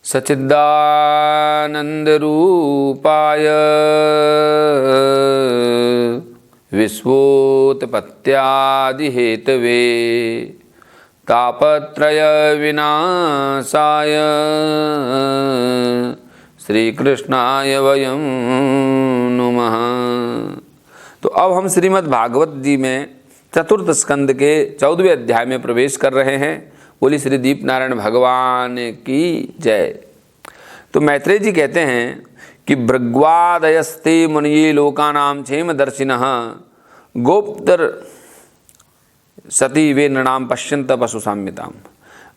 सच्चिदानन्दरूपाय विश्वोत्पत्त्यादिहेतवे तापत्रय विनाशाय श्रीकृष्णाय वयं नुमः। तो अब हम श्रीमद् भागवत जी में चतुर्थ स्कंद के 14वें अध्याय में प्रवेश कर रहे हैं। बोली श्री दीप नारायण भगवान की जय। तो मैत्रेय जी कहते हैं कि भृग्वादयस्ते मुनिये लोकानां क्षेमदर्शिनः गोप्तर सती वे नृणाम पश्यन्त पशु साम्यताम।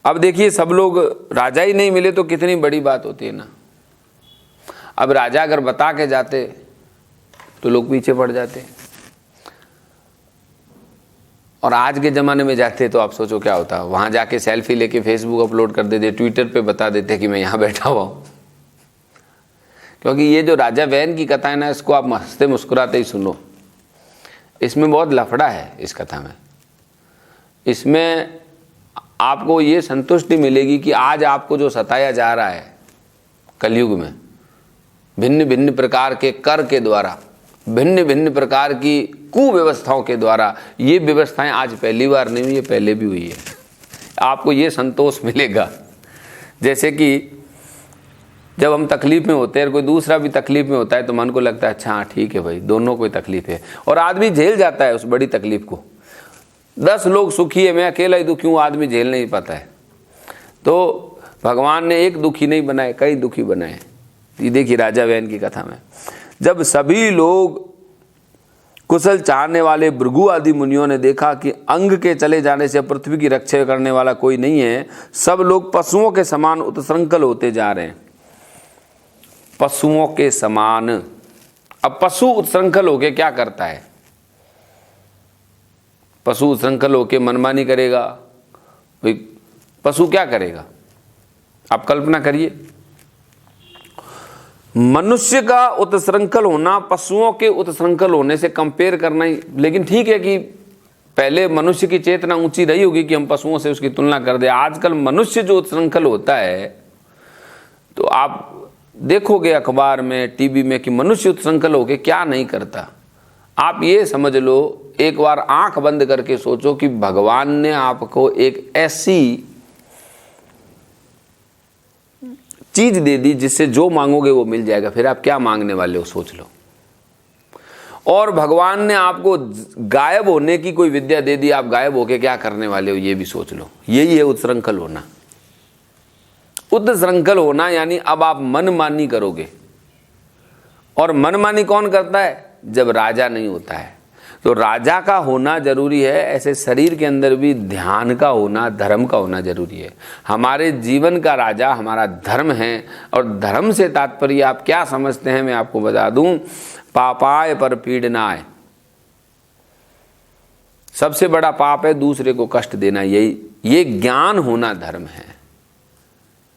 अब देखिए, सब लोग राजा ही नहीं मिले तो कितनी बड़ी बात होती है ना। अब राजा अगर बता के जाते तो लोग पीछे पड़ जाते, और आज के ज़माने में जाते तो आप सोचो क्या होता। वहाँ जाके सेल्फी लेके फेसबुक अपलोड कर देते, ट्विटर पे बता देते कि मैं यहाँ बैठा हुआ हूँ। क्योंकि ये जो राजा वैन की कथा है ना, इसको आप हंसते मुस्कुराते ही सुनो। इसमें बहुत लफड़ा है इस कथा में। इसमें आपको ये संतुष्टि मिलेगी कि आज आपको जो सताया जा रहा है कलयुग में, भिन्न भिन्न प्रकार के कर के द्वारा, भिन्न भिन्न प्रकार की कुव्यवस्थाओं के द्वारा, ये व्यवस्थाएं आज पहली बार नहीं हुई है, पहले भी हुई है। आपको ये संतोष मिलेगा। जैसे कि जब हम तकलीफ में होते हैं और कोई दूसरा भी तकलीफ में होता है तो मन को लगता है अच्छा हाँ ठीक है भाई, दोनों को तकलीफ है, और आदमी झेल जाता है उस बड़ी तकलीफ को। 10 लोग सुखी है, मैं अकेला ही दुखी हूँ, आदमी झेल नहीं पाता है। तो भगवान ने एक दुखी नहीं बनाए, कई दुखी बनाए। ये देखिए राजा वैन की कथा में, जब सभी लोग कुशल चाहने वाले भृगु आदि मुनियों ने देखा कि अंग के चले जाने से पृथ्वी की रक्षा करने वाला कोई नहीं है, सब लोग पशुओं के समान उत्सृंखल होते जा रहे हैं। पशुओं के समान। अब पशु उत्सृंखल होके क्या करता है? पशु उत्सृंखल होके मनमानी करेगा। भाई पशु क्या करेगा? आप कल्पना करिए, मनुष्य का उत्सृंखल होना पशुओं के उत्सृंखल होने से कंपेयर करना ही। लेकिन ठीक है कि पहले मनुष्य की चेतना ऊंची रही होगी कि हम पशुओं से उसकी तुलना कर दें। आजकल मनुष्य जो उत्सृंखल होता है, तो आप देखोगे अखबार में, टीवी में, कि मनुष्य उत्सृंखल होके क्या नहीं करता। आप ये समझ लो, एक बार आंख बंद करके सोचो कि भगवान ने आपको एक ऐसी चीज दे दी जिससे जो मांगोगे वो मिल जाएगा, फिर आप क्या मांगने वाले हो सोच लो। और भगवान ने आपको गायब होने की कोई विद्या दे दी, आप गायब होके क्या करने वाले हो ये भी सोच लो। यही है उत्सृंखल होना। उत्सृंखल होना यानी अब आप मनमानी करोगे। और मनमानी कौन करता है? जब राजा नहीं होता है। तो राजा का होना जरूरी है, ऐसे शरीर के अंदर भी ध्यान का होना, धर्म का होना जरूरी है। हमारे जीवन का राजा हमारा धर्म है। और धर्म से तात्पर्य आप क्या समझते हैं मैं आपको बता दूं, पापाय पर पीड़नाय। सबसे बड़ा पाप है दूसरे को कष्ट देना। ये ज्ञान होना धर्म है।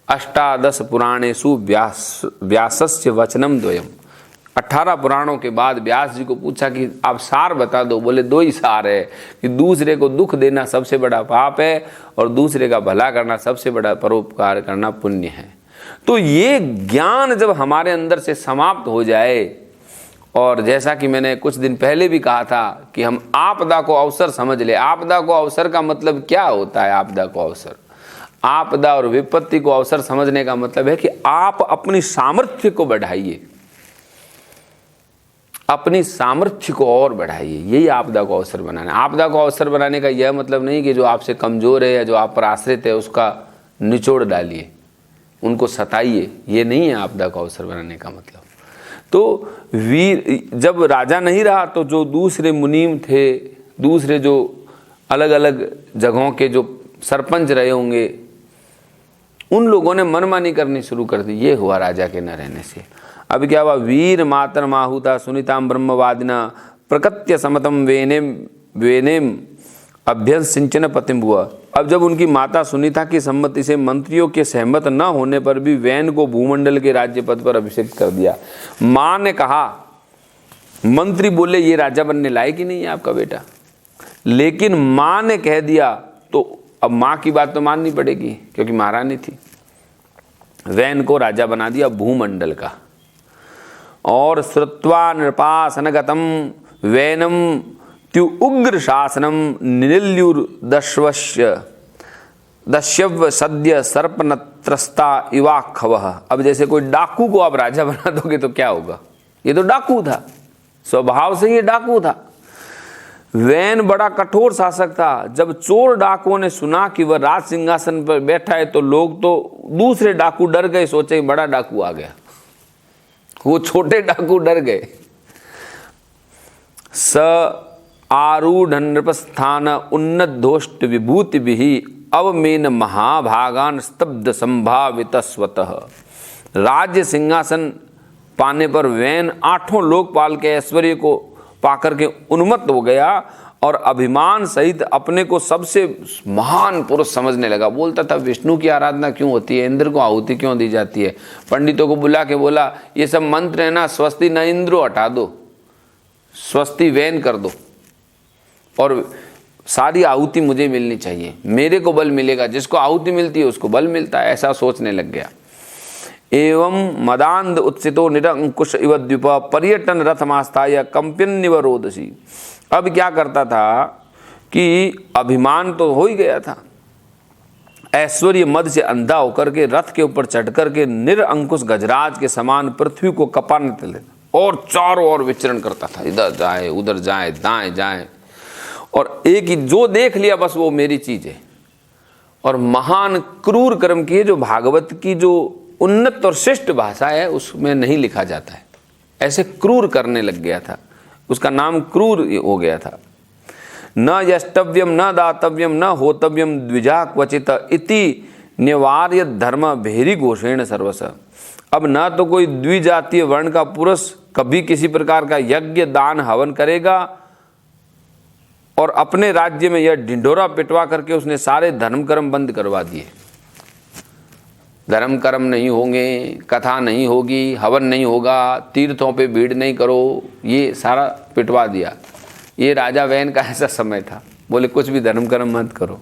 अष्टादश पुराणेषु व्यासस्य वचनम द्वयम्। 18 पुराणों के बाद व्यास जी को पूछा कि आप सार बता दो। बोले 2 ही सार है कि दूसरे को दुख देना सबसे बड़ा पाप है और दूसरे का भला करना सबसे बड़ा परोपकार करना पुण्य है। तो ये ज्ञान जब हमारे अंदर से समाप्त हो जाए, और जैसा कि मैंने कुछ दिन पहले भी कहा था कि हम आपदा को अवसर समझ ले। आपदा को अवसर का मतलब क्या होता है? आपदा को अवसर, आपदा और विपत्ति को अवसर समझने का मतलब है कि आप अपनी सामर्थ्य को बढ़ाइए, अपनी सामर्थ्य को और बढ़ाइए। यही आपदा को अवसर बनाना है। आपदा को अवसर बनाने का यह मतलब नहीं कि जो आपसे कमजोर है या जो आप पर आश्रित है उसका निचोड़ डालिए, उनको सताइए। ये नहीं है आपदा को अवसर बनाने का मतलब। तो वीर जब राजा नहीं रहा तो जो दूसरे मुनीम थे, दूसरे जो अलग अलग जगहों के जो सरपंच रहे होंगे, उन लोगों ने मनमानी करनी शुरू कर दी। ये हुआ राजा के न रहने से। अब क्या हुआ? वीर मातर माहुता सुनीताम ब्रह्मवादिना प्रकृत्य समतम वेनेम अभ्यंसिंचन पतिम हुआ। अब जब उनकी माता सुनीता की सम्मति से मंत्रियों के सहमत न होने पर भी वैन को भूमंडल के राज्य पद पर अभिषिक्त कर दिया। माँ ने कहा, मंत्री बोले ये राजा बनने लायक ही नहीं है आपका बेटा, लेकिन माँ ने कह दिया तो अब माँ की बात तो माननी पड़ेगी क्योंकि महारानी थी। वैन को राजा बना दिया भूमंडल का। और श्रुत्वा नृपासनगतम वैनम त्यु उग्र शासनम निल्युर्दश्वस्य दस्यव सद्य सर्पनत्रस्ता इवाखवः। अब जैसे कोई डाकू को आप राजा बना दोगे तो क्या होगा? ये तो डाकू था, स्वभाव से ये डाकू था। वैन बड़ा कठोर शासक था। जब चोर डाकुओं ने सुना कि वह राज सिंहासन पर बैठा है तो लोग तो दूसरे डाकू डर गए, सोचे बड़ा डाकू आ गया। वो छोटे डाकू डर गए। स आरूढ़ नृपस्थान उन्नत धोष्ट विभूति भी अवमेन महाभागान स्तब्ध संभावित स्वतः। राज्य सिंहासन पाने पर वैन 8 लोकपाल के ऐश्वर्य को पाकर के उन्मत्त हो गया और अभिमान सहित अपने को सबसे महान पुरुष समझने लगा। बोलता था विष्णु की आराधना क्यों होती है, इंद्र को आहुति क्यों दी जाती है। पंडितों को बुला के बोला ये सब मंत्र है ना, स्वस्ति न इंद्रो हटा दो, स्वस्ति वैन कर दो और सारी आहुति मुझे मिलनी चाहिए, मेरे को बल मिलेगा, जिसको आहुति मिलती है उसको बल मिलता है, ऐसा सोचने लग गया। एवं मदांध उत्सितो निरंकुश इव द्वीप पर्यटन रथमास्थाय कंपिन्निव रोदसी। अब क्या करता था कि अभिमान तो हो ही गया था, ऐश्वर्य मद से अंधा होकर के रथ के ऊपर चढ़ करके निरंकुश गजराज के समान पृथ्वी को कपाने लगा और चारों ओर विचरण करता था, इधर जाए उधर जाए दाएं जाए, और एक ही जो देख लिया बस वो मेरी चीज है। और महान क्रूर कर्म किए जो भागवत की जो उन्नत और श्रेष्ठ भाषा है उसमें नहीं लिखा जाता है, ऐसे क्रूर करने लग गया था, उसका नाम क्रूर हो गया था। न यष्टव्यम न दातव्यम न होतव्यम द्विजा क्वचित इति निवार्य धर्म भेरी घोषेण सर्वस। अब न तो कोई द्विजातीय वर्ण का पुरुष कभी किसी प्रकार का यज्ञ दान हवन करेगा, और अपने राज्य में यह ढिंढोरा पिटवा करके उसने सारे धर्म कर्म बंद करवा दिए। धर्म कर्म नहीं होंगे, कथा नहीं होगी, हवन नहीं होगा, तीर्थों पे भीड़ नहीं करो, ये सारा पिटवा दिया। ये राजा वैन का ऐसा समय था, बोले कुछ भी धर्म कर्म मत करो,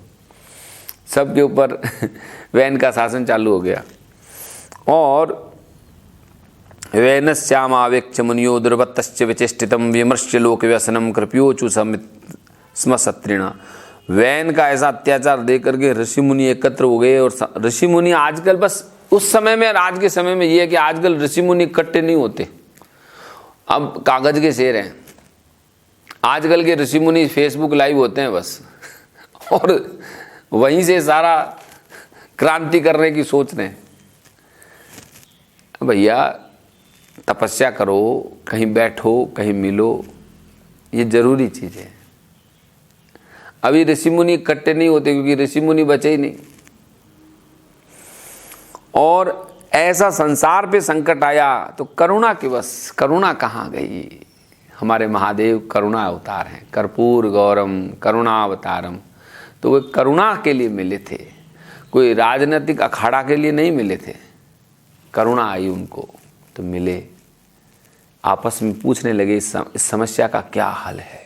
सबके ऊपर वैन का शासन चालू हो गया। और वैनस्यामावेक्ष मुनियो दुर्वत्तश्च विचेष्टितम विमर्श्य लोक व्यसनम कृपयोचु स्म सत्रिणा। वैन का ऐसा अत्याचार देख करके ऋषि मुनि एकत्र हो गए। और ऋषि मुनि आजकल बस उस समय में और आज के समय में ये है कि आजकल ऋषि मुनि इकट्ठे नहीं होते, अब कागज के शेर हैं। आजकल के ऋषि मुनि फेसबुक लाइव होते हैं बस, और वहीं से सारा क्रांति करने की सोच रहे हैं। भैया तपस्या करो, कहीं बैठो, कहीं मिलो, ये जरूरी चीज़ है। अभी ऋषि मुनि इकट्ठे नहीं होते क्योंकि ऋषि मुनि बचे ही नहीं। और ऐसा संसार पे संकट आया तो करुणा की बस, करुणा कहाँ गई। हमारे महादेव करुणा अवतार हैं, कर्पूर गौरम करुणा अवतारम। तो वे करुणा के लिए मिले थे, कोई राजनीतिक अखाड़ा के लिए नहीं मिले थे। करुणा आई उनको तो मिले, आपस में पूछने लगे इस समस्या का क्या हल है,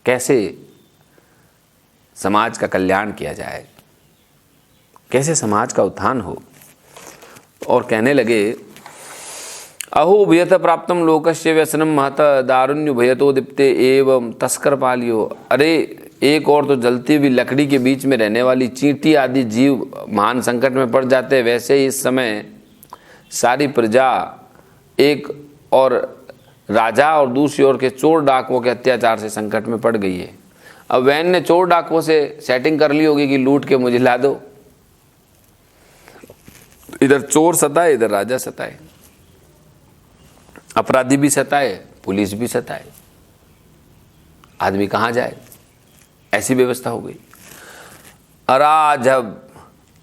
कैसे समाज का कल्याण किया जाए, कैसे समाज का उत्थान हो। और कहने लगे अहो भयत प्राप्तम लोकस्य व्यसनम महत दारुण्य भयतो दीप्ते एवं तस्कर पालियो। अरे एक और तो जलती हुई लकड़ी के बीच में रहने वाली चींटी आदि जीव महान संकट में पड़ जाते हैं, वैसे ही इस समय सारी प्रजा एक और राजा और दूसरी ओर के चोर डाकुओं के अत्याचार से संकट में पड़ गई है। अब वैन ने चोर डाकुओं से सेटिंग कर ली होगी कि लूट के मुझे ला दो, इधर चोर सताए इधर राजा सताए, अपराधी भी सताए पुलिस भी सताए, आदमी कहाँ जाए, ऐसी व्यवस्था हो गई।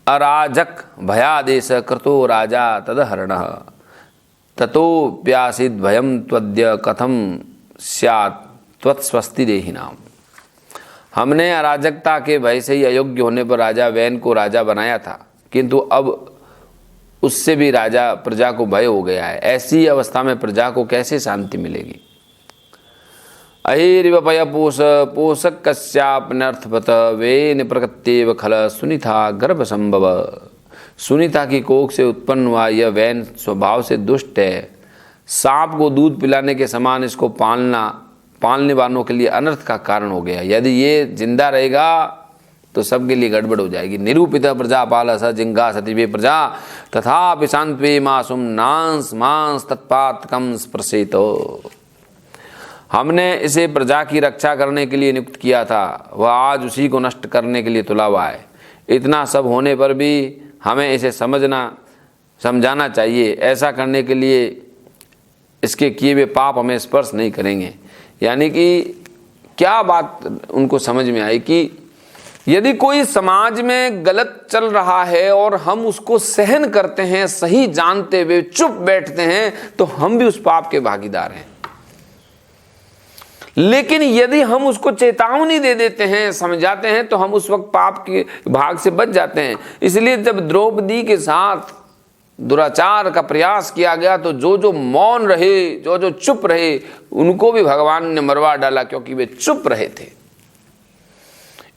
अराजक भयादेश कृतो राजा तदहरण ततो प्यासिद भयम त्वद्य कथम स्यात् त्वत्स्वस्ति देहिनाम। हमने अराजकता के भय से ही अयोग्य होने पर राजा वैन को राजा बनाया था, किंतु अब उससे भी राजा प्रजा को भय हो गया है। ऐसी अवस्था में प्रजा को कैसे शांति मिलेगी। अहिरिव पय पोषक कस्यापनर्थपत वेन प्रकृत्येव खल सुनिथा गर्भ संभव सुनीता की कोख से उत्पन्न हुआ यह वैन स्वभाव से दुष्ट है। सांप को दूध पिलाने के समान इसको पालने वालों के लिए अनर्थ का कारण हो गया। यदि ये जिंदा रहेगा तो सबके लिए गड़बड़ हो जाएगी। निरूपित प्रजापाल स जिंगा सतिवे प्रजा तथा शांतवे मासुम नांस मांस तत्पातकम स्पर्शित। हमने इसे प्रजा की रक्षा करने के लिए नियुक्त किया था, वह आज उसी को नष्ट करने के लिए तुला हुआ है। इतना सब होने पर भी हमें इसे समझाना चाहिए। ऐसा करने के लिए इसके किए हुए पाप हमें स्पर्श नहीं करेंगे। यानी कि क्या बात उनको समझ में आई कि यदि कोई समाज में गलत चल रहा है और हम उसको सहन करते हैं, सही जानते हुए चुप बैठते हैं, तो हम भी उस पाप के भागीदार हैं। लेकिन यदि हम उसको चेतावनी दे देते हैं, समझाते हैं, तो हम उस वक्त पाप के भाग से बच जाते हैं। इसलिए जब द्रौपदी के साथ दुराचार का प्रयास किया गया तो जो मौन रहे, जो चुप रहे, उनको भी भगवान ने मरवा डाला, क्योंकि वे चुप रहे थे।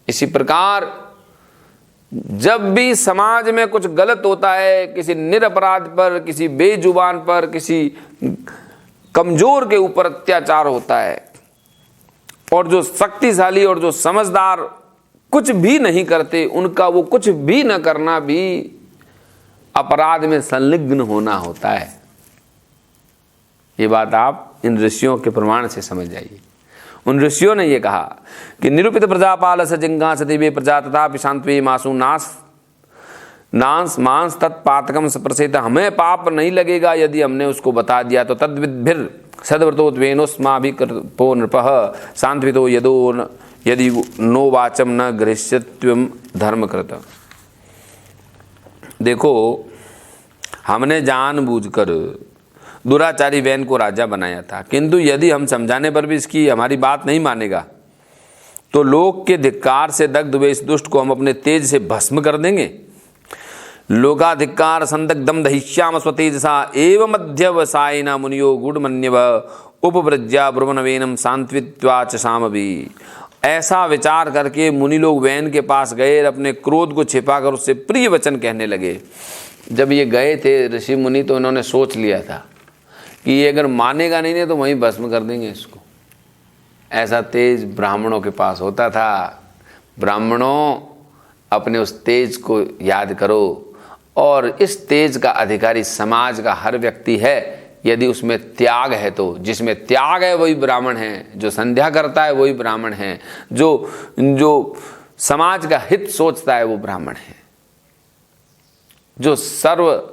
इसी प्रकार जब भी समाज में कुछ गलत होता है, किसी निरपराध पर, किसी बेजुबान पर, किसी कमजोर के ऊपर अत्याचार होता है, और जो शक्तिशाली और जो समझदार कुछ भी नहीं करते, उनका वो कुछ भी न करना भी अपराध में संलिग्न होना होता है। ये बात आप इन ऋषियों के प्रमाण से समझ जाइए। उन ऋषियों ने ये कहा कि निरूपित प्रजापाल सजिंगा सतिवे प्रजा तथा शांतवे मासु नांस मांस तत्पातकम स्पर्शित। हमें पाप नहीं लगेगा यदि हमने उसको बता दिया तो तद्विद्भिर सद्व्रतोत्वेनोस्माभिर्पो नृपः शांतवितो यदि नो वाचम न गृह्यत्वं धर्मकृत। देखो, हमने जानबूझकर दुराचारी वैन को राजा बनाया था, किंतु यदि हम समझाने पर भी इसकी हमारी बात नहीं मानेगा तो लोक के धिक्कार से दग्ध हुए इस दुष्ट को हम अपने तेज से भस्म कर देंगे। लोकाधिकार संदग्धम दहिष्याम स्वतेजसा एव मध्यवसायिना मुनियो गुडमन्यव उपव्रज्या ब्रुवनवेनम सांत्वित्वाच सामवी। ऐसा विचार करके मुनि लोग वैन के पास गए और अपने क्रोध को छिपाकर उससे प्रिय वचन कहने लगे। जब ये गए थे ऋषि मुनि तो उन्होंने सोच लिया था कि ये अगर मानेगा नहीं तो वहीं भस्म कर देंगे इसको। ऐसा तेज ब्राह्मणों के पास होता था। ब्राह्मणों, अपने उस तेज को याद करो, और इस तेज का अधिकारी समाज का हर व्यक्ति है यदि उसमें त्याग है तो। जिसमें त्याग है वही ब्राह्मण है, जो संध्या करता है वही ब्राह्मण है, जो समाज का हित सोचता है वो ब्राह्मण है, जो सर्व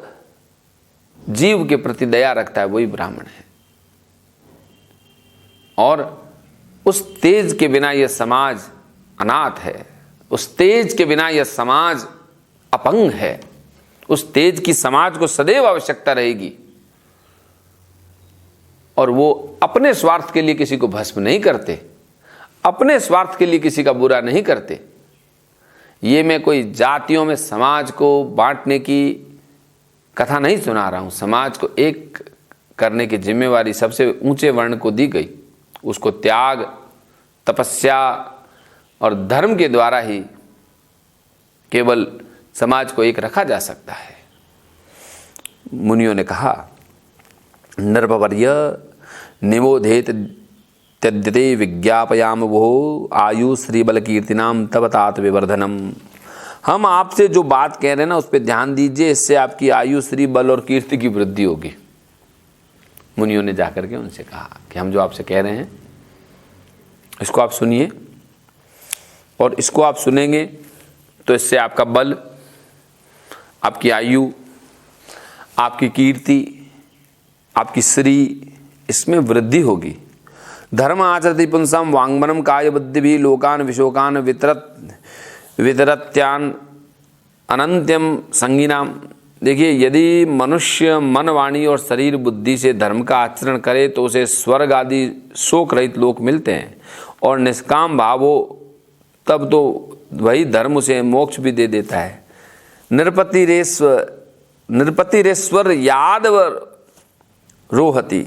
जीव के प्रति दया रखता है वही ब्राह्मण है। और उस तेज के बिना यह समाज अनाथ है, उस तेज के बिना यह समाज अपंग है। उस तेज की समाज को सदैव आवश्यकता रहेगी, और वो अपने स्वार्थ के लिए किसी को भस्म नहीं करते, अपने स्वार्थ के लिए किसी का बुरा नहीं करते। ये मैं कोई जातियों में समाज को बांटने की कथा नहीं सुना रहा हूं। समाज को एक करने की जिम्मेवारी सबसे ऊंचे वर्ण को दी गई। उसको त्याग, तपस्या और धर्म के द्वारा ही केवल समाज को एक रखा जा सकता है। मुनियों ने कहा, नृपवर्य निबोधेत त्यजते विज्ञापयाम वो आयु श्री बल कीर्तिनाम तब तात विवर्धनम। हम आपसे जो बात कह रहे हैं ना उस पर ध्यान दीजिए, इससे आपकी आयु श्री बल और कीर्ति की वृद्धि होगी। मुनियों ने जाकर के उनसे कहा कि हम जो आपसे कह रहे हैं इसको आप सुनिए, और इसको आप सुनेंगे तो इससे आपका बल, आपकी आयु, आपकी कीर्ति, आपकी श्री, इसमें वृद्धि होगी। धर्म आचरति पुंसम वांग्मनम काय बुद्धि भी लोकान विशोकान वितरत्यान अनंत्यम संगीनाम। देखिए, यदि मनुष्य मन, वाणी और शरीर बुद्धि से धर्म का आचरण करे तो उसे स्वर्ग आदि शोक रहित लोक मिलते हैं, और निष्काम भाव हो तब तो वही धर्म उसे मोक्ष भी दे देता है। नृपतिरेश्वर यादव रोहति,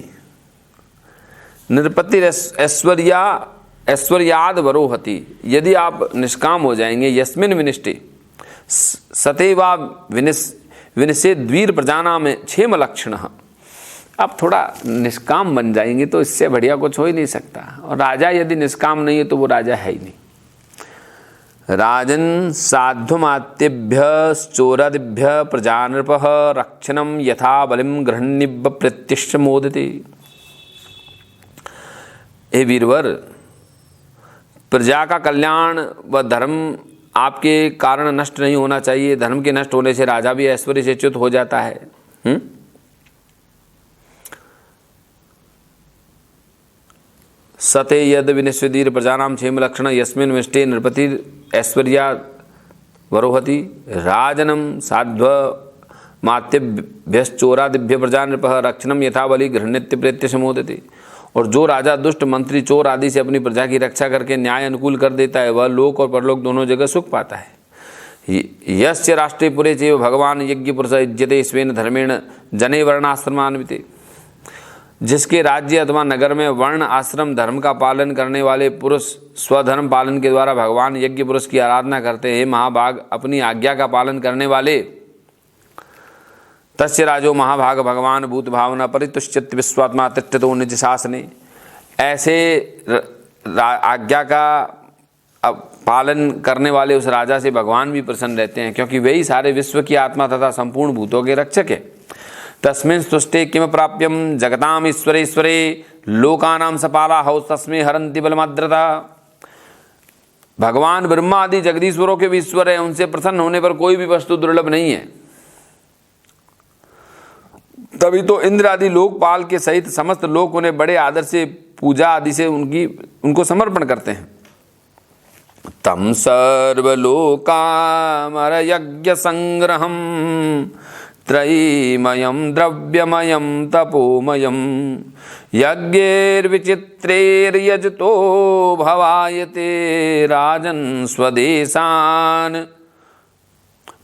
ऐश्वर्याद वरोहति। यदि आप निष्काम हो जाएंगे, यस्मिन विनिष्टि सतेवा विनिषेध वीर प्रजानाम क्षेम लक्षण। आप थोड़ा निष्काम बन जाएंगे तो इससे बढ़िया कुछ हो ही नहीं सकता। और राजा यदि निष्काम नहीं है तो वो राजा है ही नहीं। राजन साध्वमात्यभ्य चोरादिभ्य प्रजानृप रक्षणम यथा बलिम गृहणीब प्रत्यक्ष मोदते। हे वीरवर, प्रजा का कल्याण व धर्म आपके कारण नष्ट नहीं होना चाहिए। धर्म के नष्ट होने से राजा भी ऐश्वर्य से च्युत हो जाता है। सते यद विनिश्वदीर प्रजानाम क्षेम लक्षण यस्मिन् विष्टे नृपति ऐश्वर्या वरोहति। राजनम साध्व मात्यभ्यश्चोरादिभ्य प्रजा नृप रक्षणम यथा बलि गृहण्यत्य प्रेत्य समोदते। और जो राजा दुष्ट मंत्री चोर आदि से अपनी प्रजा की रक्षा करके न्याय अनुकूल कर देता है वह लोक और परलोक दोनों जगह सुख पाता है। यस्य राष्ट्रे पुरे चैव भगवान यज्ञ पुरुष युज्यते स्वेन धर्मेण जने वर्णाश्रमान्विते। जिसके राज्य अथवा नगर में वर्ण आश्रम धर्म का पालन करने वाले पुरुष स्वधर्म पालन के द्वारा भगवान यज्ञ पुरुष की आराधना करते हैं, महाभाग अपनी आज्ञा का पालन करने वाले, तस्य राजो महाभाग भगवान भूत भावना परितुष्यत विश्वात्मा तिष्ठतो निज शासने। ऐसे आज्ञा का पालन करने वाले उस राजा से भगवान भी प्रसन्न रहते हैं, क्योंकि वही सारे विश्व की आत्मा तथा संपूर्ण भूतों के रक्षक है। तस्मिन् स्तुष्टे किम प्राप्यम जगताम ईश्वरेश्वरे लोकानाम सपाला हौ तस्मै हरन्ति बलमाद्रता। भगवान ब्रह्मा आदि जगदीश्वरों के भी ईश्वर है, उनसे प्रसन्न होने पर कोई भी वस्तु दुर्लभ नहीं है। तभी तो इंद्र आदि लोकपाल के सहित समस्त लोग उन्हें बड़े आदर से पूजा आदि से उनको समर्पण करते हैं। तम सर्वलोकामर यज्ञ संग्रहम त्रयीमयं द्रव्यमयं तपोमयं यज्ञैर्विचित्रैर्यजतो भवायते राजन् स्वदेशान्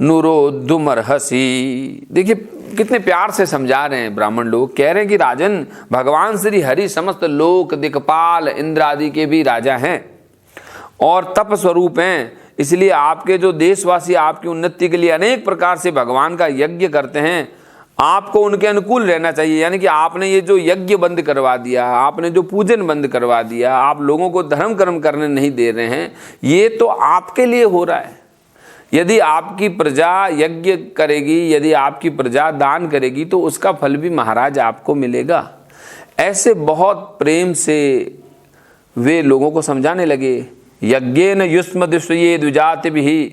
नुरोद्धुमर्हसि। देखिए कितने प्यार से समझा रहे हैं ब्राह्मण लोग। कह रहे हैं कि राजन, भगवान श्री हरि समस्त लोक दिक्पाल इंद्र आदि के भी राजा हैं और तप स्वरूप हैं, इसलिए आपके जो देशवासी आपकी उन्नति के लिए अनेक प्रकार से भगवान का यज्ञ करते हैं। आपको उनके अनुकूल रहना चाहिए। यानी कि आपने ये जो यज्ञ बंद करवा दिया, आपने जो पूजन बंद करवा दिया, आप लोगों को धर्म कर्म करने नहीं दे रहे हैं, ये तो आपके लिए हो रहा है। यदि आपकी प्रजा यज्ञ करेगी, यदि आपकी प्रजा दान करेगी तो उसका फल भी महाराज आपको मिलेगा। ऐसे बहुत प्रेम से वे लोगों को समझाने लगे। यज्ञेन युष्म दुष्ये द्विजातिभिः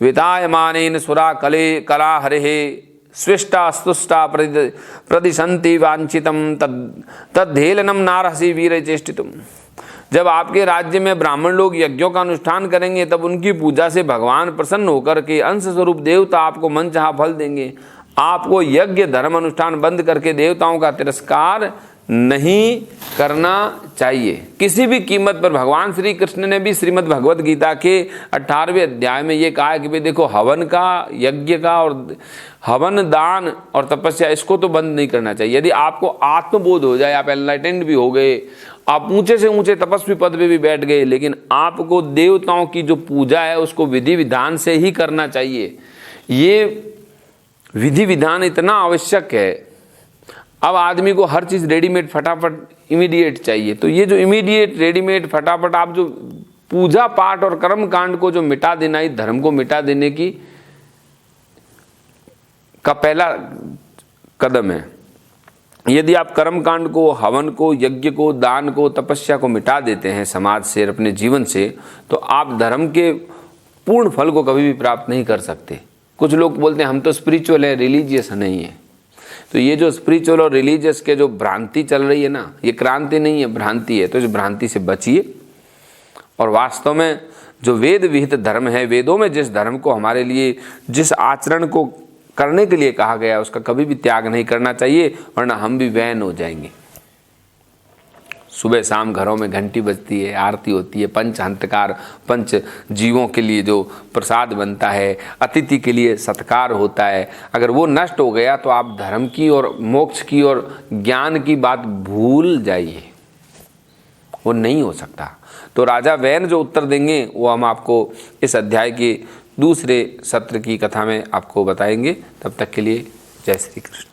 वितायमानेन सुरा कले कला हरेः स्विष्टा स्तुष्टा प्रदिशन्ति वांछितं तद्धेलनं नारहसि वीर चेष्टितुम्। जब आपके राज्य में ब्राह्मण लोग यज्ञों का अनुष्ठान करेंगे तब उनकी पूजा से भगवान प्रसन्न होकर के अंश स्वरूप देवता आपको मनचाहा फल देंगे। आपको यज्ञ धर्म अनुष्ठान बंद करके देवताओं का तिरस्कार नहीं करना चाहिए किसी भी कीमत पर। भगवान श्री कृष्ण ने भी श्रीमद् भगवद गीता के 18वें अध्याय में ये कहा कि भाई देखो, हवन का, यज्ञ का और हवन दान और तपस्या, इसको तो बंद नहीं करना चाहिए। यदि आपको आत्मबोध हो जाए, आप एनलाइटेंड भी हो गए, आप ऊंचे से ऊंचे तपस्वी पद पे भी बैठ गए, लेकिन आपको देवताओं की जो पूजा है उसको विधि विधान से ही करना चाहिए। ये विधि विधान इतना आवश्यक है। अब आदमी को हर चीज़ रेडीमेड फटाफट इमीडिएट चाहिए, तो ये जो इमीडिएट रेडीमेड फटाफट आप जो पूजा पाठ और कर्म कांड को जो मिटा देना, इस धर्म को मिटा देने की का पहला कदम है। यदि आप कर्म कांड को, हवन को, यज्ञ को, दान को, तपस्या को मिटा देते हैं समाज से, अपने जीवन से, तो आप धर्म के पूर्ण फल को कभी भी प्राप्त नहीं कर सकते। कुछ लोग बोलते हैं हम तो स्पिरिचुअल है, रिलीजियस नहीं है। तो ये जो स्पिरिचुअल और रिलीजियस के जो भ्रांति चल रही है ना, ये क्रांति नहीं है, भ्रांति है। तो इस भ्रांति से बचिए और वास्तव में जो वेद विहित धर्म है, वेदों में जिस धर्म को हमारे लिए, जिस आचरण को करने के लिए कहा गया, उसका कभी भी त्याग नहीं करना चाहिए, वरना हम भी वैन हो जाएंगे। सुबह शाम घरों में घंटी बजती है, आरती होती है, पंच हंतकार, पंच जीवों के लिए जो प्रसाद बनता है, अतिथि के लिए सत्कार होता है, अगर वो नष्ट हो गया तो आप धर्म की और मोक्ष की और ज्ञान की बात भूल जाइए, वो नहीं हो सकता। तो राजा वैन जो उत्तर देंगे वो हम आपको इस अध्याय के दूसरे सत्र की कथा में आपको बताएंगे। तब तक के लिए जय श्री कृष्ण।